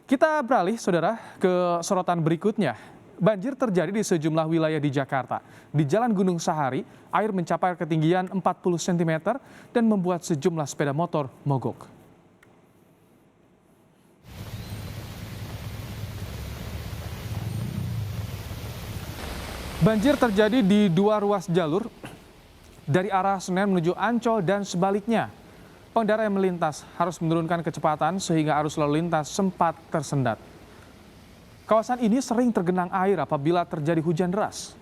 Kita beralih, saudara, ke sorotan berikutnya. Banjir terjadi di sejumlah wilayah di Jakarta. Di Jalan Gunung Sahari, air mencapai ketinggian 40 cm dan membuat sejumlah sepeda motor mogok. Banjir terjadi di dua ruas jalur dari arah Senen menuju Ancol dan sebaliknya. Pengendara yang melintas harus menurunkan kecepatan sehingga arus lalu lintas sempat tersendat. Kawasan ini sering tergenang air apabila terjadi hujan deras.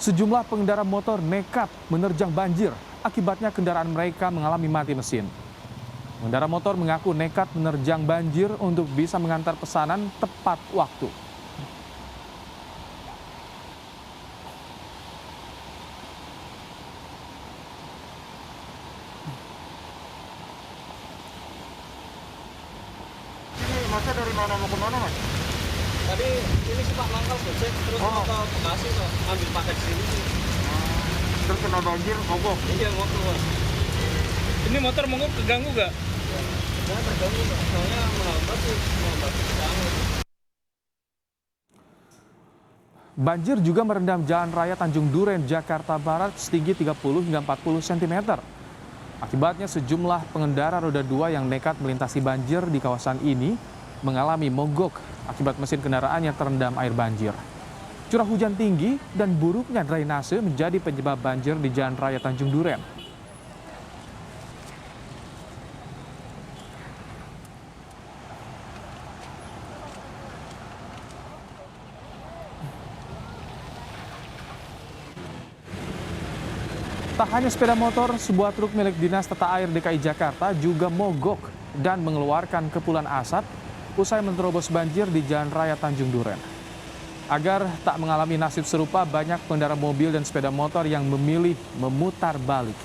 Sejumlah pengendara motor nekat menerjang banjir. Akibatnya kendaraan mereka mengalami mati mesin. Pengendara motor mengaku nekat menerjang banjir untuk bisa mengantar pesanan tepat waktu. Ini masa dari mana mau ke mana, Mas? Tadi ini sih Pak mangkal Gojek terus mau ke Bekasi tuh ambil paket sini sih. Terus kena banjir, mogok. Iya mogok Mas. Ini motor mogok keganggu gak? Ya terganggu Pak. Soalnya melambat banget. Banjir juga merendam Jalan Raya Tanjung Duren, Jakarta Barat setinggi 30 hingga 40 cm. Akibatnya sejumlah pengendara roda 2 yang nekat melintasi banjir di kawasan ini mengalami mogok akibat mesin kendaraannya terendam air banjir. Curah hujan tinggi dan buruknya drainase menjadi penyebab banjir di Jalan Raya Tanjung Duren. Tak hanya sepeda motor, sebuah truk milik Dinas Tata Air DKI Jakarta juga mogok dan mengeluarkan kepulan asap usai menerobos banjir di Jalan Raya Tanjung Duren. Agar tak mengalami nasib serupa, banyak pengendara mobil dan sepeda motor yang memilih memutar balik.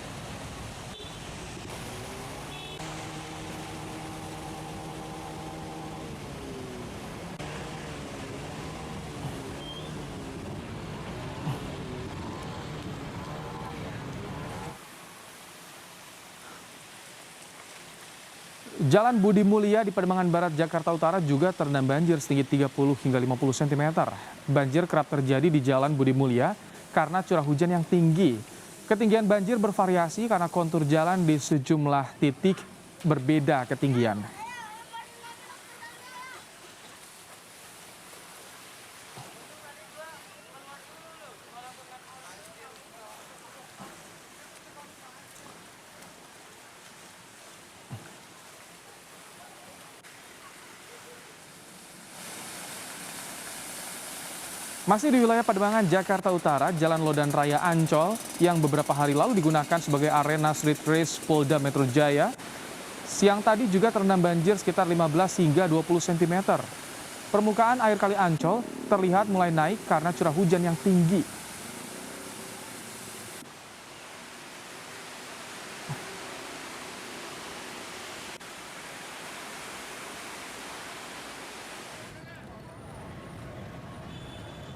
Jalan Budi Mulia di Pademangan Barat, Jakarta Utara juga terendam banjir setinggi 30 hingga 50 cm. Banjir kerap terjadi di Jalan Budi Mulia karena curah hujan yang tinggi. Ketinggian banjir bervariasi karena kontur jalan di sejumlah titik berbeda ketinggian. Masih di wilayah Pademangan, Jakarta Utara, Jalan Lodan Raya Ancol yang beberapa hari lalu digunakan sebagai arena street race Polda Metro Jaya, siang tadi juga terendam banjir sekitar 15 hingga 20 cm. Permukaan air Kali Ancol terlihat mulai naik karena curah hujan yang tinggi.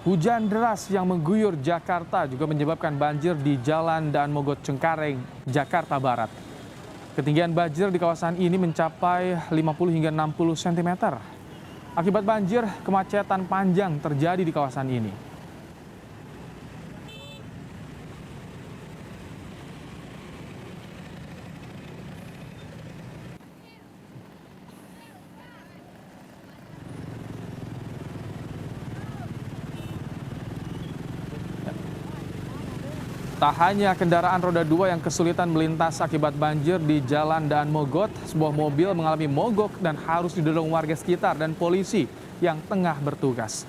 Hujan deras yang mengguyur Jakarta juga menyebabkan banjir di Jalan Daan Mogot Cengkareng, Jakarta Barat. Ketinggian banjir di kawasan ini mencapai 50 hingga 60 cm. Akibat banjir, kemacetan panjang terjadi di kawasan ini. Tak hanya kendaraan roda 2 yang kesulitan melintas akibat banjir di Jalan Daan Mogot, sebuah mobil mengalami mogok dan harus didorong warga sekitar dan polisi yang tengah bertugas.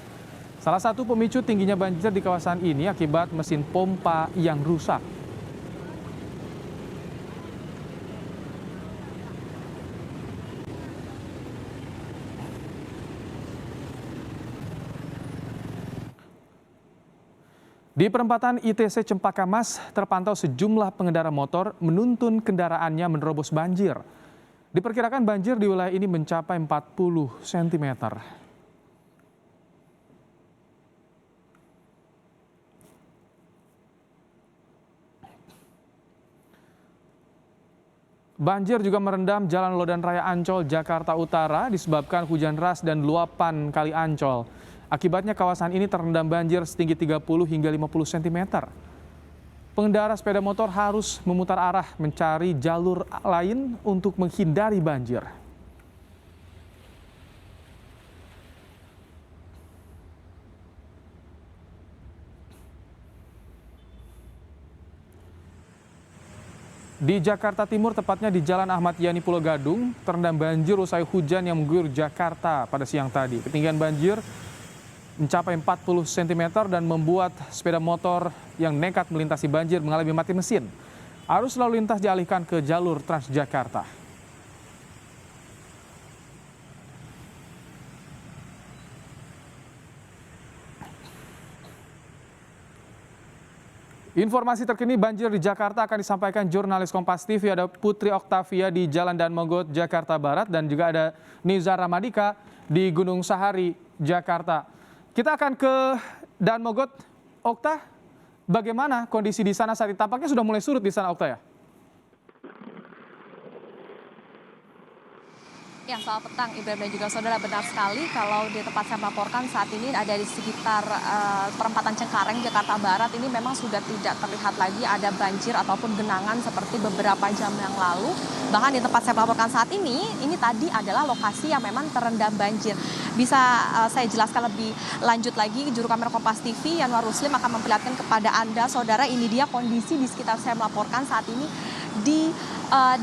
Salah satu pemicu tingginya banjir di kawasan ini akibat mesin pompa yang rusak. Di perempatan ITC Cempaka Mas, terpantau sejumlah pengendara motor menuntun kendaraannya menerobos banjir. Diperkirakan banjir di wilayah ini mencapai 40 cm. Banjir juga merendam Jalan Lodan Raya Ancol, Jakarta Utara disebabkan hujan deras dan luapan Kali Ancol. Akibatnya kawasan ini terendam banjir setinggi 30 hingga 50 cm. Pengendara sepeda motor harus memutar arah mencari jalur lain untuk menghindari banjir. Di Jakarta Timur, tepatnya di Jalan Ahmad Yani Pulau Gadung, terendam banjir usai hujan yang mengguyur Jakarta pada siang tadi. Ketinggian banjir mencapai 40 cm dan membuat sepeda motor yang nekat melintasi banjir mengalami mati mesin. Arus lalu lintas dialihkan ke jalur Transjakarta. Informasi terkini banjir di Jakarta akan disampaikan jurnalis Kompas TV. Ada Putri Oktavia di Jalan Dan Mogot, Jakarta Barat, dan juga ada Nizar Ramadika di Gunung Sahari, Jakarta. Kita akan ke Dan Mogot. Okta, bagaimana kondisi di sana saat ini? Tampaknya sudah mulai surut di sana, Okta, ya? Ya, selamat petang Ibrahim dan juga saudara, benar sekali kalau di tempat saya melaporkan saat ini ada di sekitar perempatan Cengkareng, Jakarta Barat, ini memang sudah tidak terlihat lagi ada banjir ataupun genangan seperti beberapa jam yang lalu. Bahkan di tempat saya melaporkan saat ini tadi adalah lokasi yang memang terendam banjir. Bisa saya jelaskan lebih lanjut lagi, juru kamera Kompas TV Yanwar Ruslim akan memperlihatkan kepada Anda, saudara, ini dia kondisi di sekitar saya melaporkan saat ini di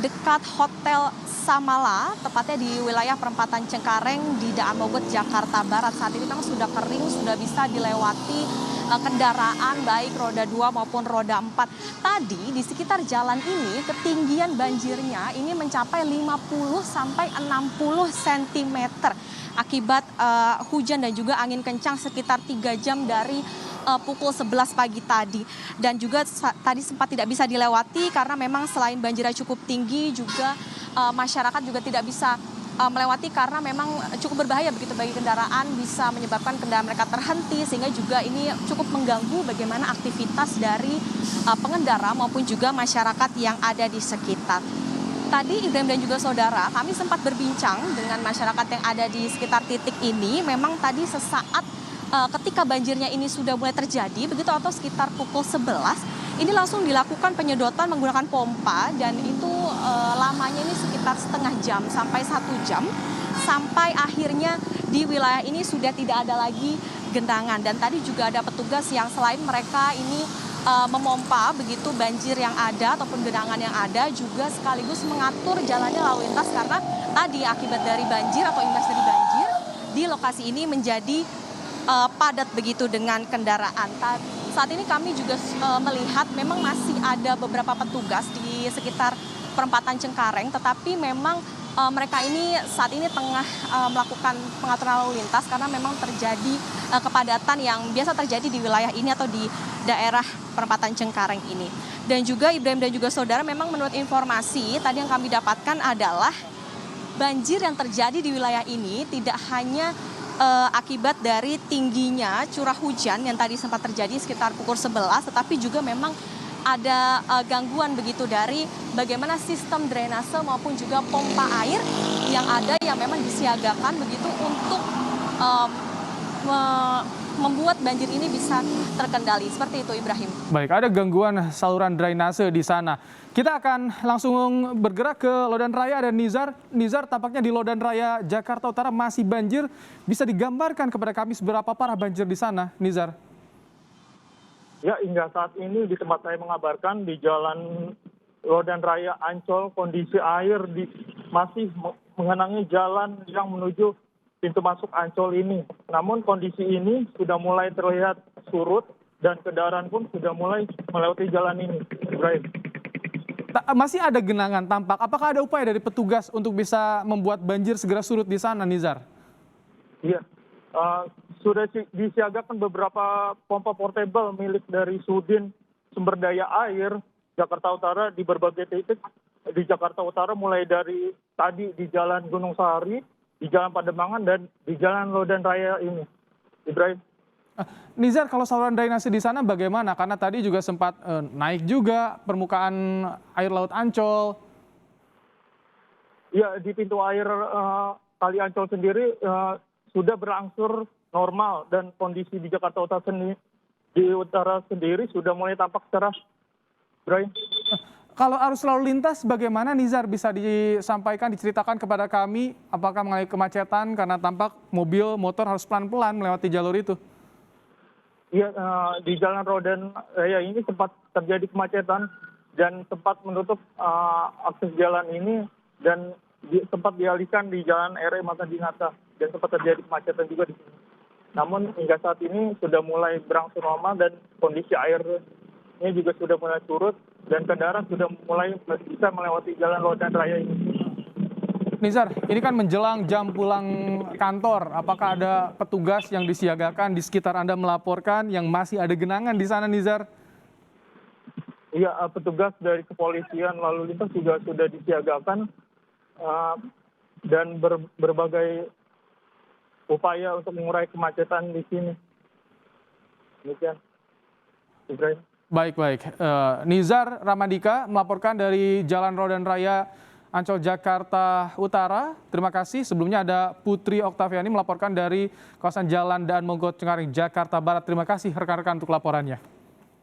dekat Hotel Samala, tepatnya di wilayah perempatan Cengkareng di Daan Mogot, Jakarta Barat. Saat ini memang sudah kering, sudah bisa dilewati kendaraan baik roda 2 maupun roda 4. Tadi di sekitar jalan ini ketinggian banjirnya ini mencapai 50 sampai 60 cm akibat hujan dan juga angin kencang sekitar 3 jam dari pukul 11 pagi tadi. Dan juga tadi sempat tidak bisa dilewati karena memang selain banjirnya cukup tinggi, juga masyarakat juga tidak bisa melewati karena memang cukup berbahaya begitu bagi kendaraan, bisa menyebabkan kendaraan mereka terhenti, sehingga juga ini cukup mengganggu bagaimana aktivitas dari pengendara maupun juga masyarakat yang ada di sekitar. Tadi Ibrahim dan juga saudara, kami sempat berbincang dengan masyarakat yang ada di sekitar titik ini. Memang tadi sesaat ketika banjirnya ini sudah mulai terjadi, begitu atau sekitar pukul 11, ini langsung dilakukan penyedotan menggunakan pompa, dan itu lamanya ini sekitar setengah jam sampai 1 jam, sampai akhirnya di wilayah ini sudah tidak ada lagi genangan. Dan tadi juga ada petugas yang selain mereka ini memompa begitu banjir yang ada ataupun genangan yang ada, juga sekaligus mengatur jalannya lalu lintas, karena tadi akibat dari banjir atau imbas dari banjir di lokasi ini menjadi padat begitu dengan kendaraan. Saat ini kami juga melihat memang masih ada beberapa petugas di sekitar perempatan Cengkareng, tetapi memang mereka ini saat ini tengah melakukan pengaturan lalu lintas karena memang terjadi kepadatan yang biasa terjadi di wilayah ini atau di daerah perempatan Cengkareng ini. Dan juga Ibrahim dan juga saudara, memang menurut informasi tadi yang kami dapatkan adalah banjir yang terjadi di wilayah ini tidak hanya akibat dari tingginya curah hujan yang tadi sempat terjadi sekitar pukul 11, tetapi juga memang ada gangguan begitu dari bagaimana sistem drainase maupun juga pompa air yang ada, yang memang disiagakan begitu untuk membuat banjir ini bisa terkendali. Seperti itu, Ibrahim. Baik, ada gangguan saluran drainase di sana. Kita akan langsung bergerak ke Lodan Raya. Ada Nizar, tampaknya di Lodan Raya Jakarta Utara masih banjir. Bisa digambarkan kepada kami seberapa parah banjir di sana, Nizar? Ya, hingga saat ini di tempat saya mengabarkan di Jalan Lodan Raya Ancol, kondisi air masih menggenangi jalan yang menuju pintu masuk Ancol ini. Namun kondisi ini sudah mulai terlihat surut dan kendaraan pun sudah mulai melewati jalan ini. Ibrahim. Masih ada genangan tampak. Apakah ada upaya dari petugas untuk bisa membuat banjir segera surut di sana, Nizar? Iya, sudah disiagakan beberapa pompa portable milik dari Sudin Sumber Daya Air Jakarta Utara di berbagai titik di Jakarta Utara, mulai dari tadi di Jalan Gunung Sahari, di Jalan Pademangan, dan di Jalan Lodan Raya ini. Ibrahim. Nizar, kalau saluran drainase di sana bagaimana? Karena tadi juga sempat naik juga permukaan air laut Ancol. Ya, di pintu air Kali Ancol sendiri sudah berangsur normal, dan kondisi di Jakarta Utara sendiri sudah mulai tampak cerah. Ibrahim. Kalau arus lalu lintas bagaimana, Nizar, bisa disampaikan, diceritakan kepada kami apakah mengalami kemacetan karena tampak mobil, motor harus pelan-pelan melewati jalur itu? Iya, di Jalan Rodan Raya ini sempat terjadi kemacetan dan sempat menutup akses jalan ini, dan sempat dialihkan di Jalan RE Mata Dinata, dan sempat terjadi kemacetan juga di sini. Namun hingga saat ini sudah mulai berangsur normal, dan kondisi airnya juga sudah mulai surut, dan kendaraan sudah mulai bisa melewati Jalan Lodan Raya ini. Nizar, ini kan menjelang jam pulang kantor. Apakah ada petugas yang disiagakan di sekitar Anda melaporkan yang masih ada genangan di sana, Nizar? Iya, petugas dari kepolisian lalu lintas juga sudah disiagakan, dan berbagai upaya untuk mengurai kemacetan di sini. Demikian, Ibrahim. Baik. Nizar Ramadika melaporkan dari Jalan Rodan Raya Ancol, Jakarta Utara. Terima kasih. Sebelumnya ada Putri Oktaviani melaporkan dari kawasan Jalan Daan Mogot Cengkareng, Jakarta Barat. Terima kasih rekan-rekan untuk laporannya.